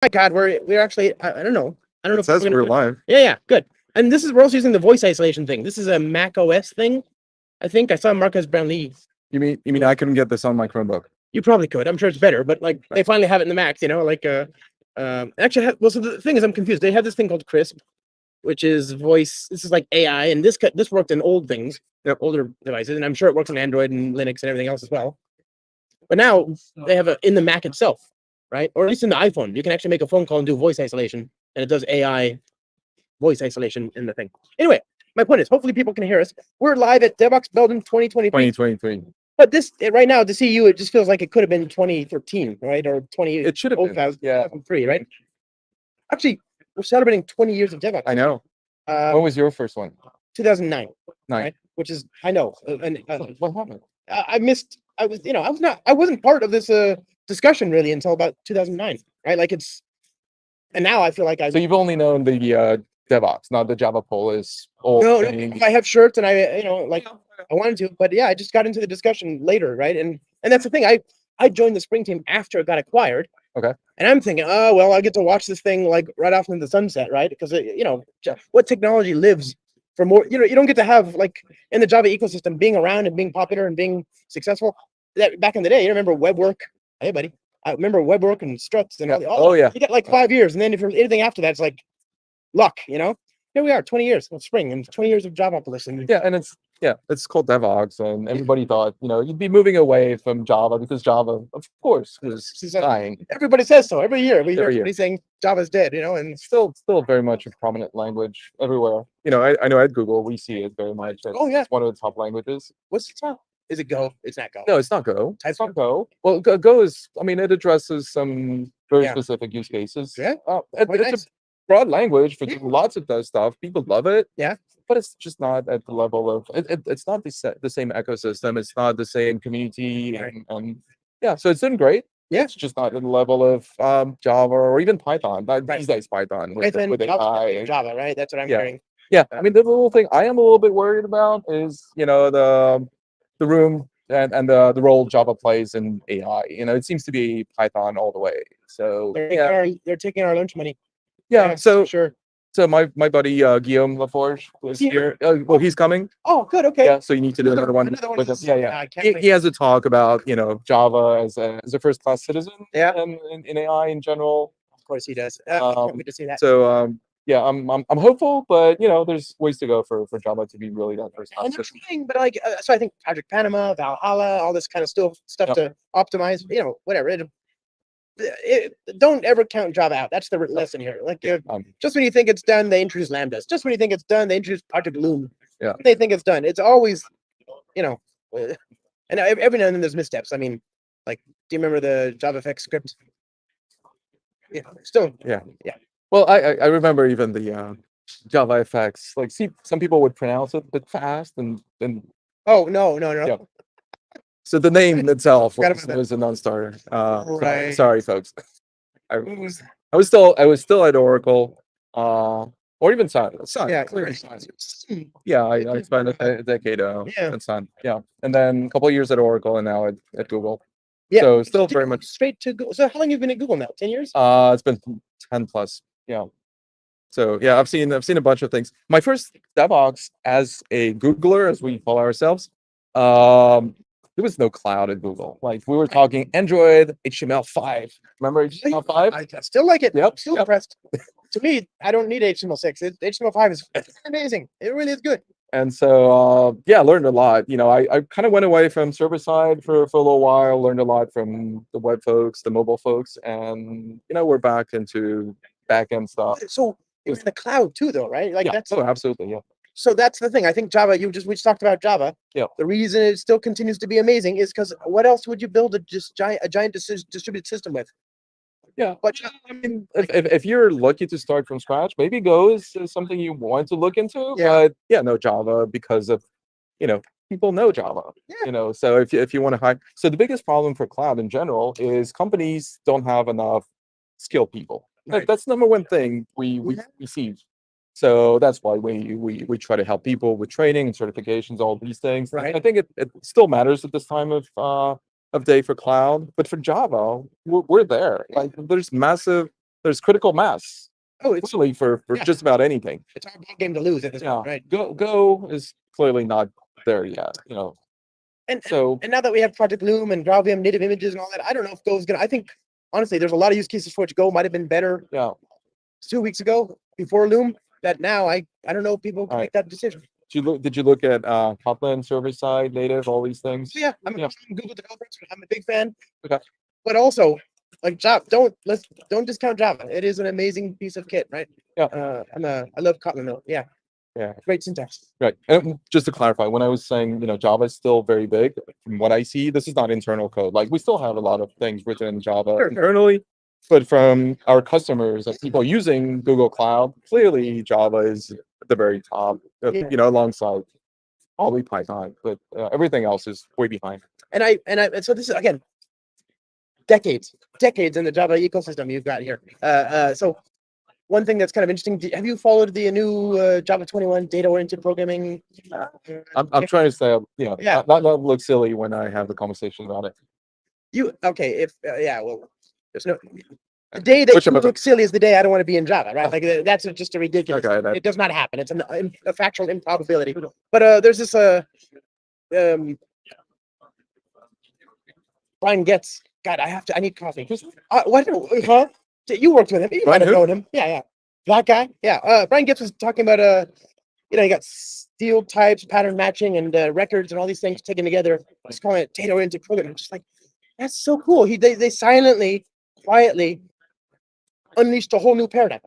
my God, we're actually I don't know. I don't know It if says we're live. Yeah, good. And we're also using the voice isolation thing. This is a Mac OS thing. I think I saw Marcus Brownlee. You mean I couldn't get this on my Chromebook? You probably could. I'm sure it's better, but like they finally have it in the Macs, actually, well, so the thing is, I'm confused. They have this thing called Crisp, which is voice. This is like AI, and this worked in old things, older devices, and I'm sure it works on Android and Linux and everything else as well. But now they have in the Mac itself, right? Or at least in the iPhone, you can actually make a phone call and do voice isolation, and it does AI voice isolation in the thing. Anyway, my point is, hopefully people can hear us. We're live at Devoxx Belgium 2023. 2023. But this right now to see you, it just feels like it could have been 2013, right? Or 20. It should have been. Yeah. 2003, right? Actually, we're celebrating 20 years of Devoxx. I know. When was your first one? 2009. Nine. Right? Which is I know. What happened? I missed. I wasn't part of this discussion really until about 2009, right? Like and now I feel like So you've only known the Devoxx, not the Java Polis. No, I have shirts and I wanted to, but yeah, I just got into the discussion later, right? And that's the thing. I joined the spring team after it got acquired. Okay. And I'm thinking, oh well, I get to watch this thing like right off into the sunset, right? Because what technology lives for more. You don't get to have like in the Java ecosystem being around and being popular and being successful. That back in the day, you remember web work? Hey, buddy, I remember web work and struts and all. Yeah. You got like 5 years, and then if you're anything after that, it's like luck, Here we are, 20 years of spring and 20 years of Javapolis. And yeah, and it's called Devoxx, and everybody thought you'd be moving away from Java because Java, of course, was dying. Everybody says so every year. We hear Every year. somebody saying Java's dead, and Still very much a prominent language everywhere. I know at Google we see it very much. It's one of the top languages. What's the top? Is it Go? It's not Go. No, it's not Go. It's not Go. Well, Go is. I mean, it addresses some very specific use cases. Yeah. It's a broad language for lots of those stuff. People love it. Yeah. But it's just not at the level of it's not the same ecosystem. It's not the same community, and yeah. So it's doing great. Yeah. It's just not at the level of Java or even Python. These days, Python with AI. Java, right? That's what I'm hearing. Yeah. I mean, the little thing I am a little bit worried about is the room and the role Java plays in AI. It seems to be Python all the way. So they're taking our lunch money. Yeah. So sure. So my buddy Guillaume Laforge was here. Well, he's coming. Oh, good. Okay. Yeah. So you need to do another one with him. Yeah. He has a talk about Java as a first class citizen. Yeah. In AI in general. Of course he does. I can't wait to see that. So yeah, I'm hopeful, but there's ways to go for Java to be really that first class citizen. But so I think Project Panama, Valhalla, all this kind of stuff to optimize. Whatever. Don't ever count Java out. That's the lesson here. Like, just when you think it's done, they introduce lambdas. Just when you think it's done, they introduce Project Loom. Yeah. They think it's done. It's always, and every now and then there's missteps. I mean, like, do you remember the JavaFX script? Yeah. Still. Yeah. Well, I remember even the JavaFX. Like, see, some people would pronounce it a bit fast, and then. Oh no. Yeah. So the name itself was a non-starter. Right. Sorry, folks. I was still at Oracle, or even Sun. Yeah, clearly Sun. Yeah, I spent a decade at Sun. Yeah, and then a couple of years at Oracle, and now at Google. Yeah. So still very much straight to Google. So how long have you been at Google now? 10 years? It's been 10 plus. Yeah. So yeah, I've seen a bunch of things. My first Devoxx as a Googler, as we call ourselves, there was no cloud at Google. Like, we were talking Android, HTML5. Remember HTML5? I still like it. Yep. Still impressed. To me, I don't need HTML6. HTML5 is amazing. It really is good. And so, I learned a lot. I kind of went away from server side for a little while, learned a lot from the web folks, the mobile folks, and, we're back into back-end stuff. So it was in the cloud too, though, right? Like, that's absolutely, yeah. So that's the thing. I think Java, we just talked about Java. Yeah. The reason it still continues to be amazing is because what else would you build a giant distributed system with? Yeah. But I mean, if you're lucky to start from scratch, maybe Go is something you want to look into. Yeah. But no Java, because of people know Java. Yeah. So if you want to hire, so the biggest problem for cloud in general is companies don't have enough skilled people. Right. That's number one thing we see. So that's why we try to help people with training and certifications, all these things. Right. I think it still matters at this time of day for cloud, but for Java, we're there. Like, there's massive there's critical mass Oh, it's clearly for yeah. just about anything. It's our ball game to lose at this Yeah, point, right? Go is clearly not there yet. You know, And so and now that we have Project Loom and GraalVM native images and all that, I don't know if Go's gonna. I think honestly, there's a lot of use cases for which Go might have been better yeah. 2 weeks ago before Loom. That now I don't know if people can All make that decision. Did you look at Kotlin server side native, all these things? So yeah, I'm Yeah. a Google developer. So I'm a big fan. Okay. But also, like Java, don't discount Java. It is an amazing piece of kit, right? Yeah. I love Kotlin though. Yeah, Yeah. great syntax. Right. And just to clarify, when I was saying, Java is still very big, from what I see, this is not internal code. Like we still have a lot of things written in Java Sure. internally, but from our customers and people using Google Cloud, clearly Java is at the very top, Yeah. alongside probably Python, but everything else is way behind. And so this is again decades in the Java ecosystem you've got here. So one thing that's kind of interesting, have you followed the new Java 21 data-oriented programming? I'm trying to say, Yeah. not look silly when I have the conversation about it. Okay, if yeah, well, there's no the day that you look silly is the day I don't want to be in Java, right? Like that's just a ridiculous. Okay, it does not happen. It's a factual improbability. But there's this Brian Getz. God, I need coffee. What? Huh? You worked with him. You might have known him. Yeah. That guy. Yeah. Brian Getz was talking about you got steel types, pattern matching, and records, and all these things taken together. Just calling it data-oriented programming. Just like that's so cool. They silently, quietly unleashed a whole new paradigm.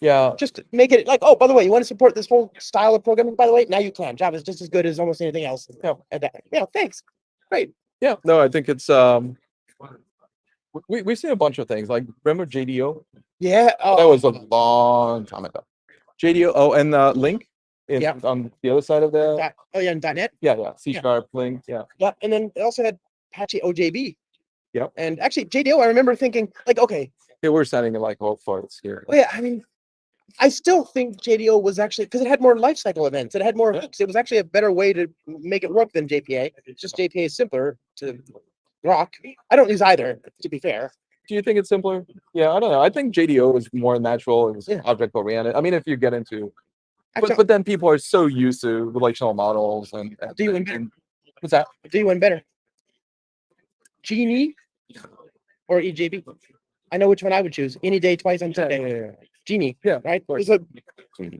Yeah. Just make it like, oh, by the way, you want to support this whole style of programming? By the way, now you can. Java is just as good as almost anything else. Yeah. Thanks. Great. Yeah. No, I think it's we've seen a bunch of things. Like remember JDO? Yeah. That was a long time ago. JDO. Oh, and Link. On the other side of the. And .NET. Yeah. C# Link. Yeah. Yeah. And then it also had Apache OJB. Yep. And actually, JDO, I remember thinking, like, okay. Yeah, we're sounding like old farts here. Well, yeah, I mean, I still think JDO was actually, because it had more lifecycle events, it had more hooks. It was actually a better way to make it work than JPA. It's just JPA is simpler to rock. I don't use either, to be fair. Do you think it's simpler? Yeah, I don't know. I think JDO is more natural. It was object oriented. I mean, if you get into, but then people are so used to relational models and do you win better? What's that? Do you win better? Genie or EJB? I know which one I would choose. Any day, twice on Sunday. Yeah. Genie. Yeah, right. It's a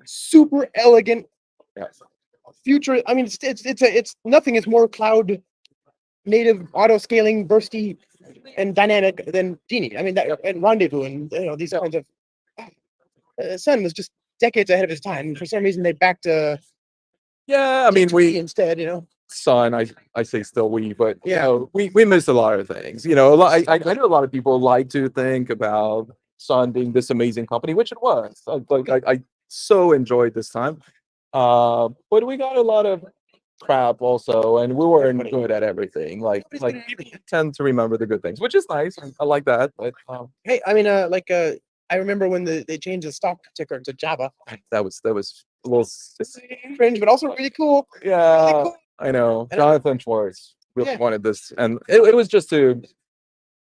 super elegant future. I mean, it's nothing is more cloud native, auto scaling, bursty, and dynamic than Genie. I mean, that and Rendezvous and these kinds of. Sun was just decades ahead of his time. For some reason, they backed. Yeah, I mean, we instead, Sun. I say still we, but we missed a lot of things. A lot. I know a lot of people like to think about Sun being this amazing company, which it was. I so enjoyed this time, but we got a lot of crap also, and we weren't good at everything. Like tend to remember the good things, which is nice. I like that. But hey, I mean, I remember when they changed the stock ticker to Java. That was a little cringe, but also really cool. Yeah, really cool. I know. Jonathan Schwartz really wanted this, and it was just to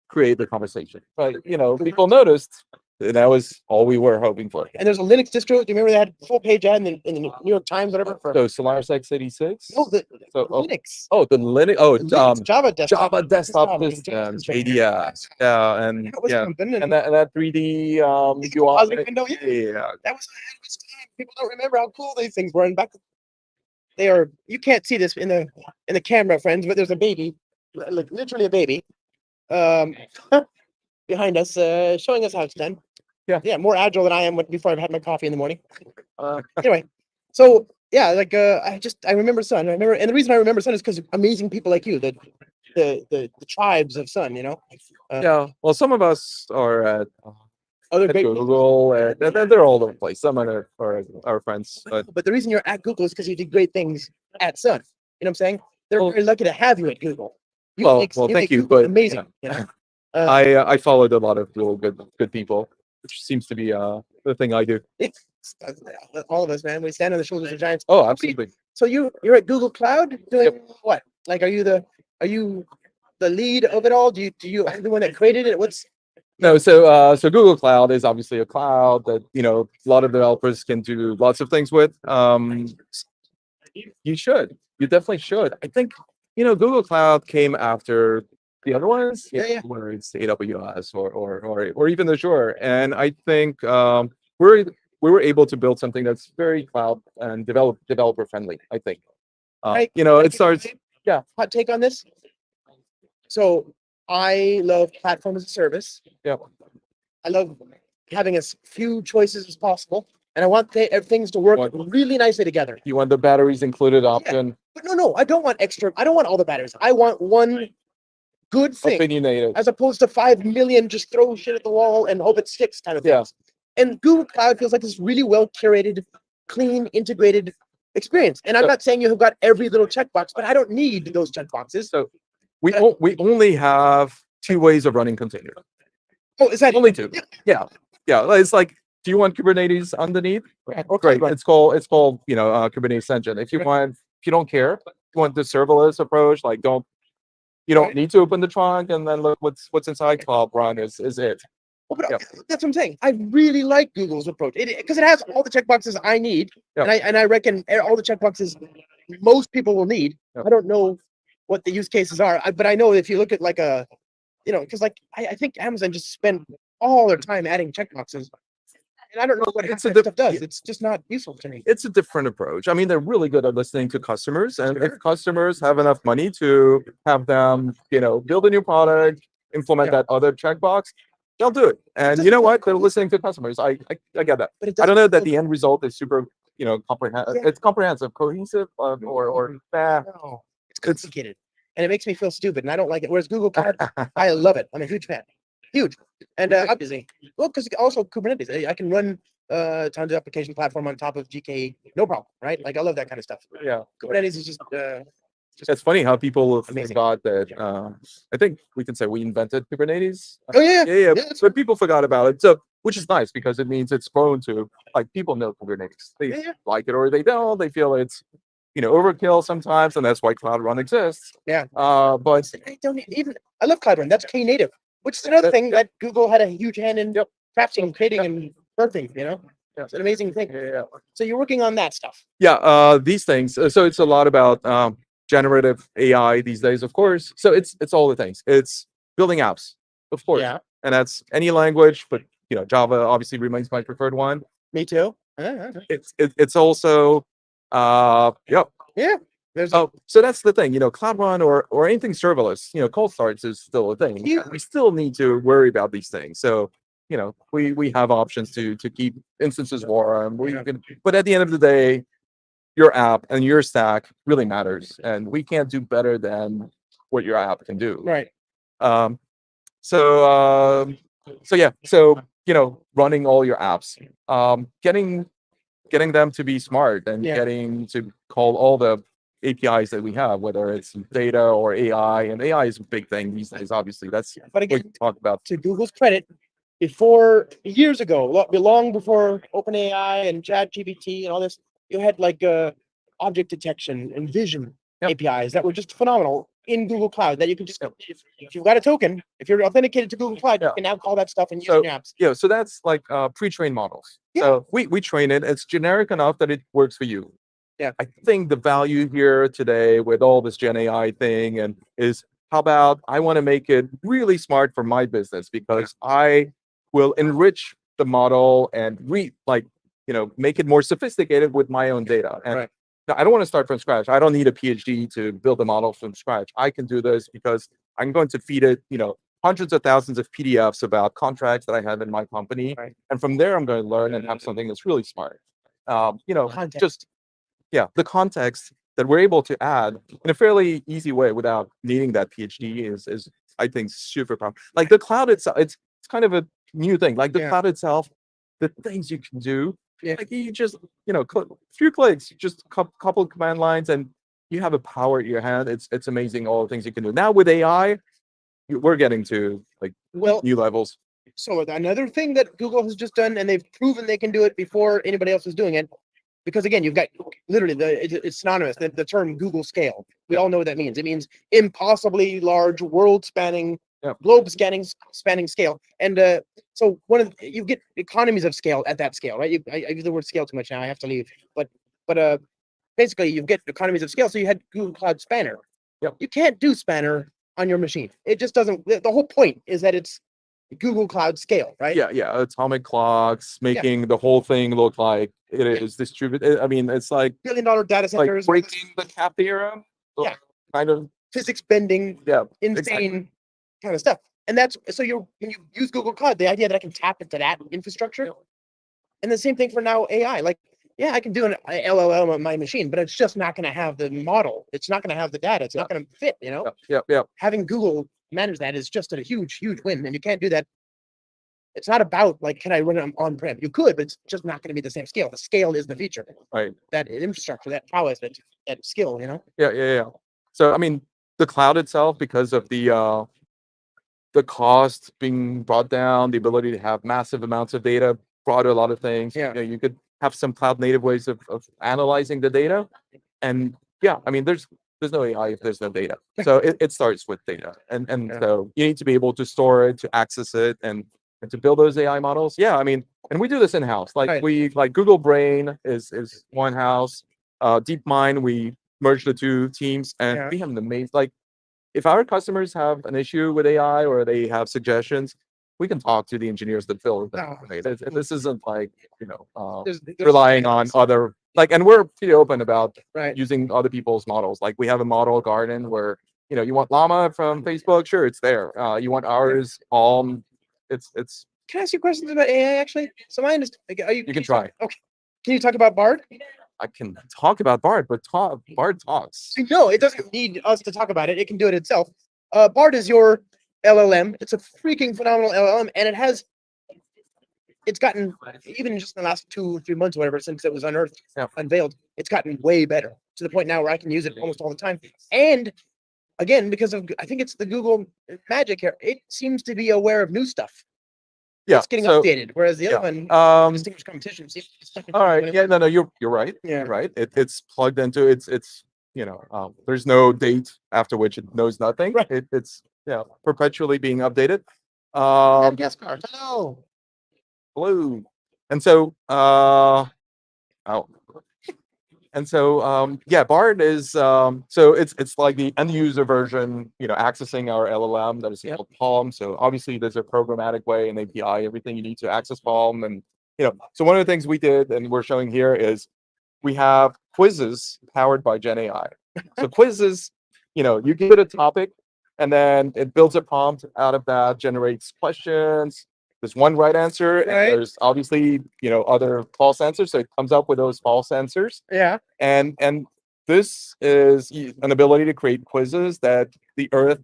create the conversation. But people noticed, and that was all we were hoping for. And there's a Linux distro. Do you remember they had a full page ad in the New York Times, whatever? So Solaris x86. No, the Linux. Oh, the Linux. Oh, Linux, Java desktop. Java desktop systems. JDS. Yeah, and that 3D UI. Window. Yeah. That was ahead of its time. People don't remember how cool these things were. And back, they are. You can't see this in the camera, friends, but there's a baby, like literally a baby, behind us, showing us how it's done. Yeah, more agile than I am before I've had my coffee in the morning. Anyway, so yeah, like I remember Sun. And the reason I remember Sun is because amazing people like you, the tribes of Sun. Yeah. Well, some of us are at other great Google, and they're all over the place. Some are our friends. But the reason you're at Google is because you did great things at Sun. You know what I'm saying? They're very lucky to have you at Google. Thank you. But amazing. I followed a lot of real good people, which seems to be the thing I do. All of us, man. We stand on the shoulders of giants. Oh, absolutely. So you're at Google Cloud doing what? Like, are you the lead of it all? Are you the one that created it? No, so Google Cloud is obviously a cloud that a lot of developers can do lots of things with. You should, you definitely should. I think Google Cloud came after the other ones, Yeah. whether it's AWS or even Azure, and I think we're we were able to build something that's very cloud and developer friendly. I think it starts. Yeah, Hot take on this. So I love platform as a service. yeah. I love having as few choices as possible, and I want things to work really nicely together. You want the batteries included option. But no, I don't want extra. I don't want all the batteries. I want one good thing, Opinionated. as opposed to 5 million just throw shit at the wall and hope it sticks kind of things. And Google Cloud feels like this really well curated, clean, integrated experience. And I'm not saying you have got every little checkbox, but I don't need those checkboxes. So we only have two ways of running containers. Oh, is that Only two? Yeah. It's like, do you want Kubernetes underneath? Great. It's called Kubernetes Engine. If you don't care, you want the serverless approach, like you don't need to open the trunk and then look what's inside. Cloud Run is it. Well, but that's what I'm saying. I really like Google's approach because it has all the checkboxes I need, and I reckon all the checkboxes most people will need. I don't know what the use cases are, but I know if you look at like because like I think Amazon just spent all their time adding checkboxes, and I don't know what half that stuff does. It's just not useful to me. It's a different approach. I mean, they're really good at listening to customers, and if customers have enough money to have them, build a new product, implement that other checkbox, they'll do it. And you know what? They're listening to customers. I get that. But I don't know that the end result is super, comprehensive. It's comprehensive, cohesive, or no, it's complicated, and it makes me feel stupid, and I don't like it. Whereas Google Cloud, I love it. I'm a huge fan. Huge. And I'm busy. Well, because also Kubernetes, I can run tons of application platform on top of GKE, no problem, right? Like I love that kind of stuff. Yeah. Kubernetes is just it's funny how people forgot that. I think we can say we invented Kubernetes. Oh yeah. But people forgot about it. So, which is nice because it means it's prone to people know Kubernetes. They like it or they don't. They feel it's overkill sometimes, and that's why Cloud Run exists. Yeah. But I don't even. I love Cloud Run. That's Knative, which is another thing that Google had a huge hand in crafting, creating, and birthing. It's an amazing thing. Yeah. So you're working on that stuff. Yeah. These things. So it's a lot about generative AI these days, of course. So it's all the things. It's building apps, of course. Yeah. And that's any language, but Java obviously remains my preferred one. Me too. It's also yeah. So that's the thing, Cloud Run or anything serverless, cold starts is still a thing. We still need to worry about these things. So, we have options to keep instances warm. But at the end of the day, your app and your stack really matters, and we can't do better than what your app can do. Right. So running all your apps, getting them to be smart and getting to call all the APIs that we have, whether it's data or AI, and AI is a big thing these days. Obviously, that's but again, what we talk about. To Google's credit, before years ago, long before OpenAI and ChatGPT and all this, you had like object detection and vision APIs that were just phenomenal in Google Cloud. That you can just if you've got a token, if you're authenticated to Google Cloud, you can now call that stuff and use your apps. Yeah, so that's like pre-trained models. So we train it. It's generic enough that it works for you. Yeah, I think the value here today with all this Gen AI thing is how about I want to make it really smart for my business because I will enrich the model and make it more sophisticated with my own data. And I don't want to start from scratch. I don't need a PhD to build a model from scratch. I can do this because I'm going to feed it, hundreds of thousands of PDFs about contracts that I have in my company. And from there, I'm going to learn and have something that's really smart. The context that we're able to add in a fairly easy way without needing that PhD is I think super powerful. Like the cloud itself, it's kind of a new thing. Like the cloud itself, the things you can do. Like you just few clicks, just couple command lines, and you have a power at your hand. It's amazing all the things you can do. Now with AI, we're getting to new levels. So another thing that Google has just done, and they've proven they can do it before anybody else is doing it, because again, you've got literally it's synonymous. The term Google scale. We all know what that means. It means impossibly large, world-spanning Yep. globe spanning scale. And so you get economies of scale at that scale, right? I use the word scale too much now. I have to leave. But basically, you get economies of scale. So you had Google Cloud Spanner. Yep. You can't do Spanner on your machine. It just doesn't. The whole point is that it's Google Cloud scale, right? Yeah. Atomic clocks, making the whole thing look like it is distributed. I mean, it's like $1 billion data like centers, breaking the cap theorem. Yeah. Kind of. physics bending, Yeah. insane Exactly. kind of stuff. And that's so when you use Google Cloud, the idea that I can tap into that infrastructure, and the same thing for now AI. Like, yeah, I can do an LLM on my machine, but it's just not going to have the model. It's not going to have the data. It's not going to fit. Yeah. Having Google manage that is just a huge win, and you can't do that. It's not about like, can I run it on-prem? You could, but it's just not going to be the same scale. The scale is the feature. Right. That infrastructure, that prowess, that skill. Yeah. So I mean, the cloud itself, because of the cost being brought down, the ability to have massive amounts of data brought a lot of things. Yeah. You could have some cloud native ways of analyzing the data. And yeah, I mean, there's no AI if there's no data. So it starts with data. And Yeah. so you need to be able to store it, to access it, and to build those AI models. Yeah, I mean, and we do this in-house. Like Right. Google Brain is one house. DeepMind, we merged the two teams, and Yeah. we have an amazing, like, if our customers have an issue with AI or they have suggestions, we can talk to the engineers that build that. No. Right? This isn't like, There's relying on other, like, and we're pretty open about right. using other people's models. Like, we have a model garden where, you want llama from Facebook, sure, it's there. You want ours, it's. Can I ask you questions about AI actually? So my understanding, You can try. Okay. Can you talk about Bard? I can talk about Bard, but Bard talks. No, it doesn't need us to talk about it. It can do it itself. Bard is your LLM. It's a freaking phenomenal LLM, and it's gotten, even just in the last 2 or 3 months, or whatever, since it was unveiled, it's gotten way better to the point now where I can use it almost all the time. And again, because of, I think it's the Google magic here, it seems to be aware of new stuff. Yeah, It's getting so updated, whereas the other one, distinguished competition, seems to be stuck in all right. 2021. Yeah, no, you're right. Yeah. You're right. It's plugged into it's there's no date after which it knows nothing. Right. It's perpetually being updated. Guest card. Hello. Blue. And so oh. And so yeah, Bard is so it's like the end user version, accessing our LLM that is called Palm. So obviously there's a programmatic way and API, everything you need to access Palm. And so one of the things we did and we're showing here is we have quizzes powered by Gen AI. So quizzes, you give it a topic and then it builds a prompt out of that, generates questions. There's one right answer, and Right. there's obviously, other false answers. So it comes up with those false answers. Yeah. And this is an ability to create quizzes that the Earth,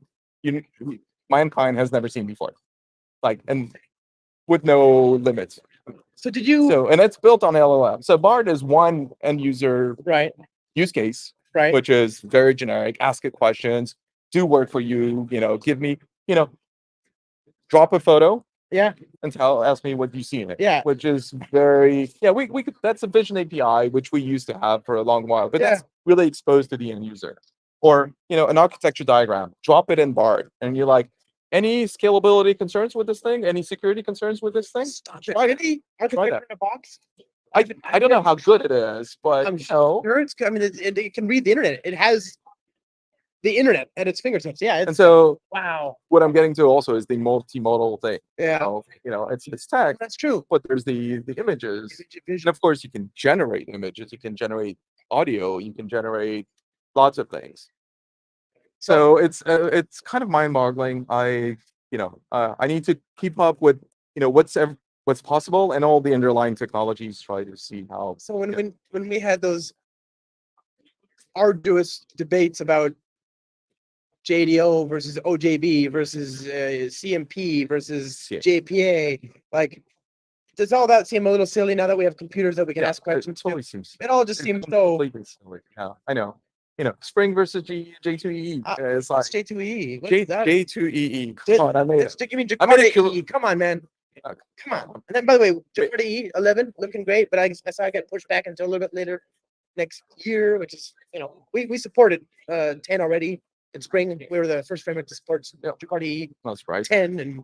mankind has never seen before, like, and with no limits. So did you? And it's built on LLM. So Bard is one end user Right. use case, Right. which is very generic. Ask it questions, do work for you. Give me, drop a photo. Yeah. And ask me what you see in it. Yeah. Which is very, we could, that's a Vision API, which we used to have for a long while, but that's really exposed to the end user. Or, an architecture diagram, drop it in Bard. And you're like, any scalability concerns with this thing? Any security concerns with this thing? Stop it. Really? Architecture in a box? I don't know how good it is, but I'm sure it's. I mean, it can read the internet. It has the internet at its fingertips. Yeah. And so, wow. What I'm getting to also is the multimodal thing. Yeah. It's text. That's true. But there's the images. And of course, you can generate images. You can generate audio. You can generate lots of things. So it's kind of mind-boggling. I need to keep up with what's possible and all the underlying technologies. Try to see how. So when we had those arduous debates about JDO versus OJB versus CMP versus JPA, like, does all that seem a little silly now that we have computers that we can ask questions? It totally seems. It all just seems so. Completely silly. Yeah, I know. Spring versus J2EE. It's like J2EE. What's that? J2EE. Come on, I made it. You mean Jakarta EE? Come on, man. Come on. And then, by the way, Jakarta EE 11 looking great, but I saw it get pushed back until a little bit later next year, which is, we supported 10 already. in spring. We were the first framework to support Ducati That's right. 10 and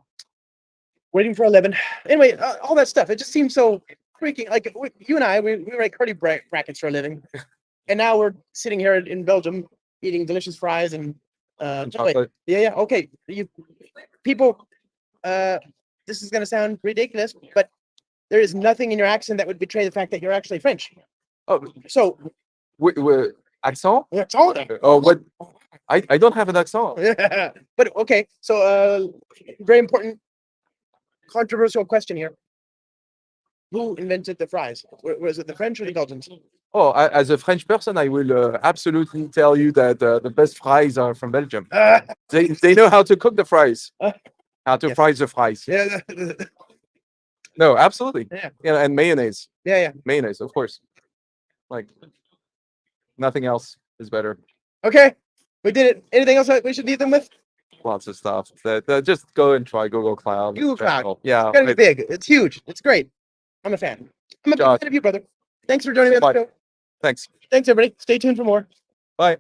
waiting for 11. Anyway, all that stuff. It just seems so freaking like you and I, we write Cardi brackets for a living. And now we're sitting here in Belgium eating delicious fries and Chocolate. yeah. Okay. People, this is gonna sound ridiculous, but there is nothing in your accent that would betray the fact that you're actually French. Oh, So accent? that's all that. Oh, what? I don't have an accent. But okay, so very important controversial question here. Who invented the fries? Was it the French or the Belgians? Oh, as a French person, I will absolutely tell you that the best fries are from Belgium. They know how to cook the fries, how to yes. fry the fries. Yeah. No, absolutely. Yeah. And mayonnaise. Yeah. Mayonnaise, of course. Like nothing else is better. Okay, we did it. Anything else that we should leave them with? Lots of stuff. That just go and try Google Cloud. Google Cloud. Yeah. It's gonna be big. It's huge. It's great. I'm a fan. I'm a big fan of you, brother. Thanks for joining me on the show. Thanks. Thanks, everybody. Stay tuned for more. Bye.